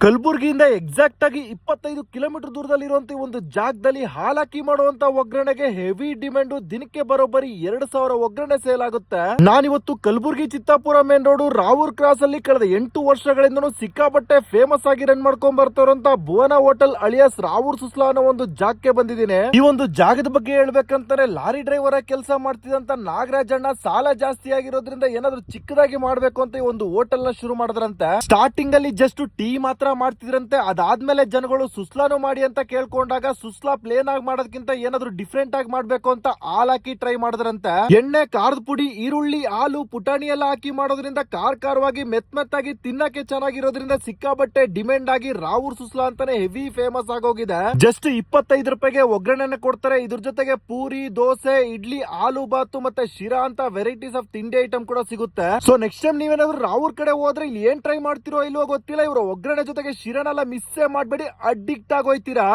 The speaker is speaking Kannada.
ಕಲಬುರಗಿಯಿಂದ ಎಕ್ಸಾಕ್ಟ್ ಆಗಿ 25 ಕಿಲೋಮೀಟರ್ ದೂರದಲ್ಲಿರುವಂತಹ ಒಂದು ಜಾಗದಲ್ಲಿ ಹಾಲಾಕಿ ಮಾಡುವಂತ ಒಗ್ಗರಣೆಗೆ ಹೆವಿ ಡಿಮ್ಯಾಂಡ್. ದಿನಕ್ಕೆ ಬರೋಬ್ಬರಿ 2,000 ಒಗ್ಗರಣೆ ಸೇಲ್ ಆಗುತ್ತೆ. ನಾನಿವತ್ತು Kalaburagi Chittapur main road Ravoor cross ಅಲ್ಲಿ ಕಳೆದ 8 ವರ್ಷಗಳಿಂದನೂ ಸಿಕ್ಕಾಪಟ್ಟೆ ಫೇಮಸ್ ಆಗಿ ರನ್ ಮಾಡ್ಕೊಂಡ್ ಬರ್ತಾರಂತ ಭುವನ ಹೋಟೆಲ್ ಅಳಿಯಾಸ್ ರಾವೂರ್ ಸುಸ್ಲಾ ಅನ್ನೋ ಒಂದು ಜಾಗಕ್ಕೆ ಬಂದಿದ್ದೀನಿ. ಈ ಒಂದು ಜಾಗದ ಬಗ್ಗೆ ಹೇಳ್ಬೇಕಂತಾರೆ ಲಾರಿ ಡ್ರೈವರ್ ಆಗಿ ಕೆಲಸ ಮಾಡ್ತಿದಂತ ನಾಗರಾಜಣ್ಣ ಸಾಲ ಜಾಸ್ತಿ ಆಗಿರೋದ್ರಿಂದ ಏನಾದ್ರು ಚಿಕ್ಕದಾಗಿ ಮಾಡ್ಬೇಕು ಅಂತ ಈ ಒಂದು ಹೋಟೆಲ್ ನ ಶುರು ಮಾಡಿದ್ರಂತೆ. ಸ್ಟಾರ್ಟಿಂಗ್ ಅಲ್ಲಿ ಜಸ್ಟ್ ಟೀ ಮಾತ್ರ ಮಾಡ್ತಿದ್ರಂತೆ. ಅದಾದ್ಮೇಲೆ ಜನಗಳು ಸುಸ್ಲಾನು ಮಾಡಿ ಅಂತ ಕೇಳ್ಕೊಂಡಾಗ ಸುಸ್ಲಾ ಪ್ಲೇನ್ ಆಗಿ ಮಾಡೋದಕ್ಕಿಂತ ಏನಾದ್ರು ಡಿಫ್ರೆಂಟ್ ಆಗಿ ಮಾಡ್ಬೇಕು ಅಂತ ಹಾಲ್ ಹಾಕಿ ಟ್ರೈ ಮಾಡಿದ್ರಂತೆ. ಎಣ್ಣೆ, ಖಾರದ ಪುಡಿ, ಈರುಳ್ಳಿ, ಹಾಲು, ಪುಟಾಣಿ ಎಲ್ಲ ಹಾಕಿ ಮಾಡೋದ್ರಿಂದ ಖಾರವಾಗಿ ಮೆತ್ತಾಗಿ ತಿನ್ನಕ್ಕೆ ಚೆನ್ನಾಗಿರೋದ್ರಿಂದ ಸಿಕ್ಕಾಬಟ್ಟೆ ಡಿಮ್ಯಾಂಡ್ ಆಗಿ ರಾವೂರ್ ಸುಸ್ಲಾ ಅಂತಾನೆ ಹೆವಿ ಫೇಮಸ್ ಆಗೋಗಿದೆ. ಜಸ್ಟ್ 25 ರೂಪಾಯಿಗೆ ಒಗ್ಗರಣೆನ ಕೊಡ್ತಾರೆ. ಇದ್ರ ಜೊತೆಗೆ ಪೂರಿ, ದೋಸೆ, ಇಡ್ಲಿ, ಆಲೂ ಬಾತು ಮತ್ತೆ ಶಿರಾ ಅಂತ ವೆರೈಟೀಸ್ ಆಫ್ ತಿಂಡಿ ಐಟಮ್ ಕೂಡ ಸಿಗುತ್ತೆ. ಸೊ ನೆಕ್ಸ್ಟ್ ಟೈಮ್ ನೀವೇನಾದ್ರೂ ರಾವೂರ್ ಕಡೆ ಹೋದ್ರೆ ಇಲ್ಲಿ ಏನ್ ಟ್ರೈ ಮಾಡ್ತಿರೋ ಇಲ್ವೋ ಗೊತ್ತಿಲ್ಲ, ಇವರು ಒಗ್ಗರಣೆ ಜೊತೆಗೆ ಶಿರಾನೆಲ್ಲ ಮಿಸ್ಸೇ ಮಾಡ್ಬೇಡಿ, ಅಡ್ಡಿಕ್ಟ್ ಆಗೋಯ್ತೀರಾ.